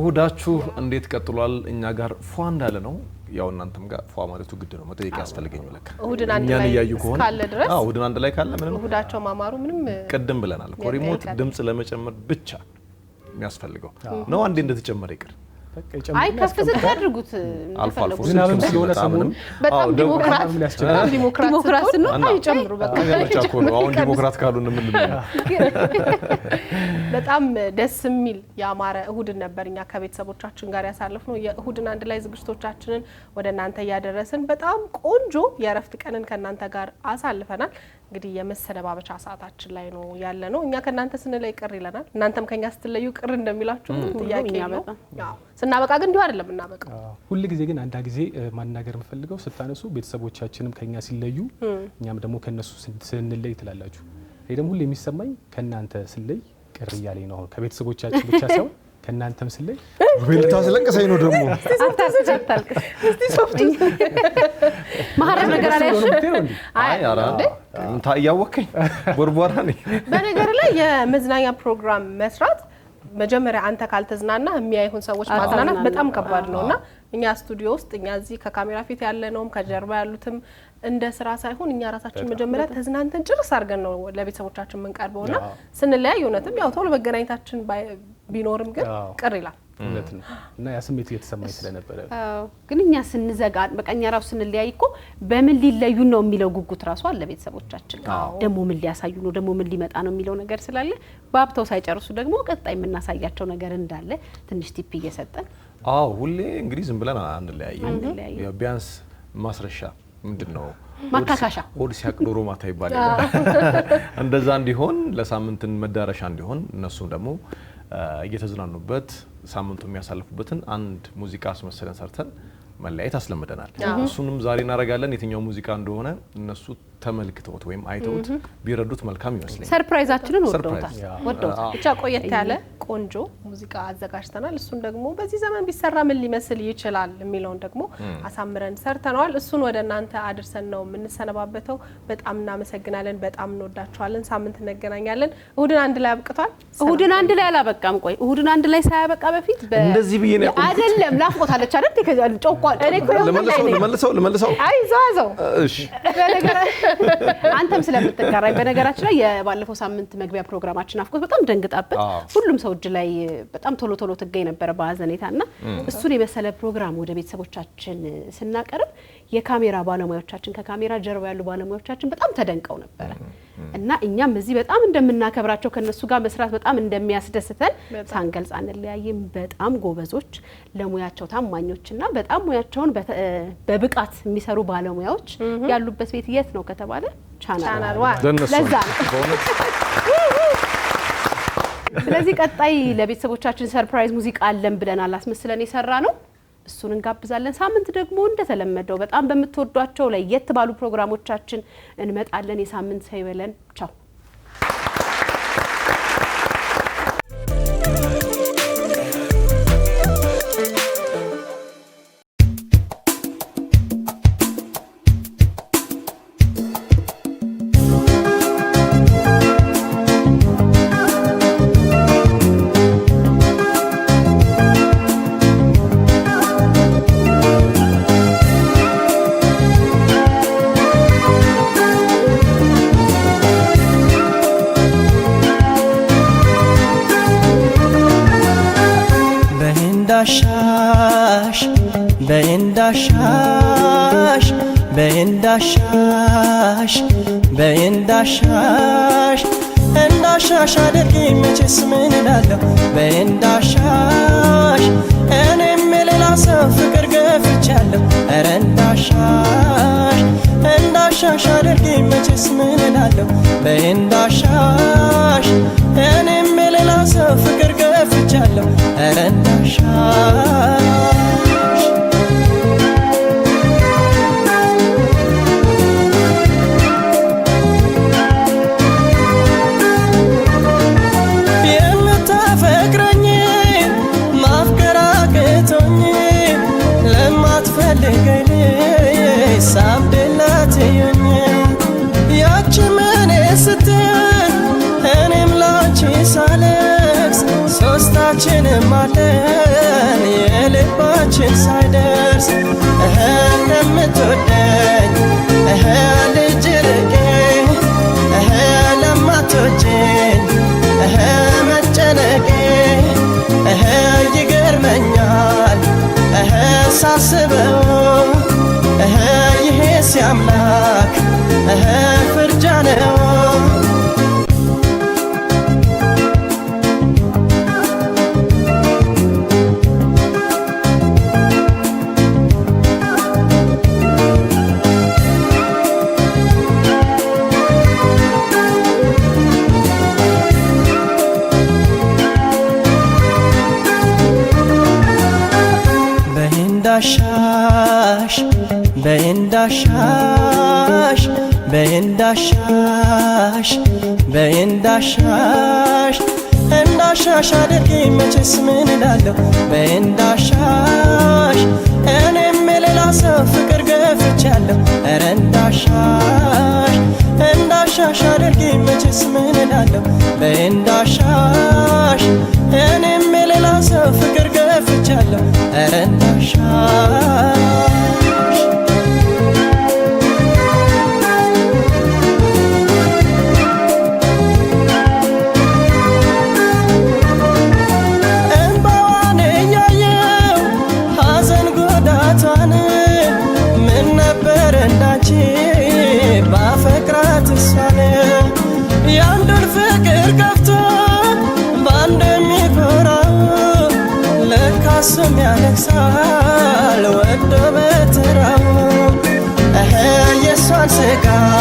እሁዳችሁ እንዴት ቀጥሏል? እኛ ጋር ፏ እንዳለ ነው። ያው እናንተም ጋር ፏ ማለቱ ግድ ነው። መጠየቅ ያስፈልገኝ ለካ እሁድን አንድ ላይ ካለ ድረስ እሁድን አንድ ላይ ካለ ምንም እሁዳቸው ማማሩ ምንም ቀደም ብለናል። ኮሪሞት ድምጽ ለመጨመር ብቻ የሚያስፈልገው ነው። አንዴ እንደተጨመረ ይቅር አይ ከፍ ስታድርጉት አልፎ አልፎ ዝናብም ስለሆነ ሰሞኑን በጣም ዲሞክራት ነው አይጨምሩ በቃ አሁን ዲሞክራት ካሉን ምን በጣም ደስ የሚል ያማረ እሁድን ነበርኛ ከቤተሰቦቻችን ጋር ያሳለፍነው የእሁድን አንድ ላይ ዝግጅቶቻችንን ወደናንተ ያደረስን በጣም ቆንጆ የረፍት ቀንን ከናንተ ጋር አሳልፈናል። እንግዲህ የመሰነባበቻ ሰዓታችን ላይ ነው ያለነው። እኛ ከናንተ ስንለይ ቅር ይለናል፣ እናንተም ከኛ ስትለዩ ቅር እንደሚላችሁ ጥያቄ ነው። ስናበቃ ግን እንዲሁ አይደለም እናበቃው። ሁሉ ጊዜ ግን አንድ ጊዜ ማናገር የምፈልገው ስታነሱ ቤተሰቦቻችንም ከኛ ሲለዩ እኛም ደግሞ ከነሱ ስንለይ ትላላችሁ። ይሄ ደግሞ ሁሉ የሚሰማኝ ከናንተ ስለይ ቅር ይያለኝ ነው። ከቤተሰቦቻችን ብቻ ሳይሆን ከናንተም ስለይ ወልታ ስለቀሰኝ ነው ደግሞ አታስጨታልክ እስቲ ሶፍት ማህረብ ነገር አለሽ አይ አራ ታያወከኝ ቦርቦራ ነኝ። በነገር ላይ የመዝናኛ ፕሮግራም መስራት መጀመሪያ አንተ ካልተዝናና የሚያዩን ሰዎች ማዝናናት በጣም ከባድ ነውና እኛ ስቱዲዮ ውስጥ እኛ እዚህ ከካሜራ ፊት ያለነውም ከጀርባ ያሉትም እንደ ስራ ሳይሆን እኛ ራሳችን መጀመሪያ ተዝናንተን ጭርስ አድርገን ነው ለቤተሰቦቻችን የምንቀርበውና ስንለያይ እውነትም ያው ቶሎ መገናኘታችን ቢኖርም ግን ቅር ይላል እውነት ነው እና ያ ስሜት እየተሰማኝ ስለነበረ ግን እኛ ስንዘጋ በቀኛ ራሱ ስንለያይ እኮ በምን ሊለዩ ነው የሚለው ጉጉት ራሱ አለ ቤተሰቦቻችን ደሞ ምን ሊያሳዩ ነው ደሞ ምን ሊመጣ ነው የሚለው ነገር ስላለ ባብተው ሳይጨርሱ ደግሞ ቀጣይ የምናሳያቸው ነገር እንዳለ ትንሽ ቲፕ እየሰጠን ሁሌ እንግዲህ ዝም ብለን አንለያይም ቢያንስ ማስረሻ ምንድነው ማካካሻ ሆድ ሲያቅዶሮ ማታ ይባላል እንደዛ እንዲሆን ለሳምንትን መዳረሻ እንዲሆን እነሱ ደግሞ እየተዝናኑበት ሳምንቱ የሚያሳልፉበትን አንድ ሙዚቃ አስመስለን ሰርተን መለያየት አስለምደናል። እሱንም ዛሬ እናረጋለን። የትኛው ሙዚቃ እንደሆነ እነሱ ተመልክተውት ወይም አይተውት ቢረዱት መልካም ይመስለኛል። ሰርፕራይዛችንን ወደውታል ብቻ ቆየት ያለ ቆንጆ ሙዚቃ አዘጋጅተናል። እሱን ደግሞ በዚህ ዘመን ቢሰራ ምን ሊመስል ይችላል የሚለውን ደግሞ አሳምረን ሰርተናል። እሱን ወደናንተ አድርሰን ነው የምንሰነባበተው። በጣም እናመሰግናለን። በጣም እንወዳችኋለን። ሳምንት እንገናኛለን። እሁድን አንድ ላይ አብቅቷል። እሁድን አንድ ላይ አላበቃም። ቆይ እሁድን አንድ ላይ ሳያበቃ በፊት እንደዚህ ብዬ ነው አይደለም ላፍቆታለች አይደል ከዛል ጮቋል እኔ እኮ ለመልሰው አይ ዛዛው እሺ አንተም ስለምትጋራይ በነገራችን ላይ የባለፈው ሳምንት መግቢያ ፕሮግራማችን አፍቆት በጣም ደንግጣበት ሁሉም ሰው እጅ ላይ በጣም ቶሎ ተገኝ ነበር ባዘኔታና እሱን የመሰለ ፕሮግራም ወደ ቤተሰቦቻችን ስናቀርብ የካሜራ ባለሙያዎቻችን ከካሜራ ጀርባ ያሉ ባለሙያዎቻችን በጣም ተደንቀው ነበር እና እኛም እዚህ በጣም እንደምናከብራቸው ከነሱ ጋር መስራት በጣም እንደሚያስደስተን ሳንገልጽ አንለያይም። በጣም ጎበዞች ለሙያቸው ታማኞችና በጣም ሙያቸውን በብቃት የሚሰሩ ባለሙያዎች ያሉበት ቤት የት ነው ከተባለ ቻናል ለዛ ስለዚህ ቀጣይ ለቤተሰቦቻችን ሰርፕራይዝ ሙዚቃ አለን ብለናል አስመስለን የሰራ ነው። እሱን እንጋብዛለን። ሳምንት ደግሞ እንደተለመደው በጣም በመተወዷቸው ላይ የትባሉ ፕሮግራሞቻችን እንመጣለን። የሳምንት ሰው ይበለን። ቻው በእንዳሻሽ እንዳሻሽ አድርጊ መቼስ ምን እላለሁ በእንዳሻሽ እኔም የሌላ ሰው ፍቅር ገፍቻለሁ ኧረ እንዳሻሽ አድርጊ መቼስ ምን እላለሁ በእንዳሻሽ እኔም የሌላ ሰው ፍቅር ገፍቻለሁ ኧረ እንዳሻሽ ሶስታችንም አለ አምላክ ፍርጃ ነው በእንዳሻሽ እንዳሻሽ አድርጊኝ መቼስ ምን እላለሁ በእንዳሻሽ እኔም የሌላ ሰው ፍቅር ገፍቻለሁ ኧረ እንዳሻሽ አድርጊኝ መቼስ ምን እላለሁ በእንዳሻሽ እኔም የሌላ ሰው ፍቅር ገፍቻለሁ ኧረ እንዳሻሽ ባፈቅራት እሷን የአንዱን ፍቅር ከፍቶ በአንድ የሚኮራው ለካሱም ያለቅሳል ወዶ በተራው የእሷን ስቃይ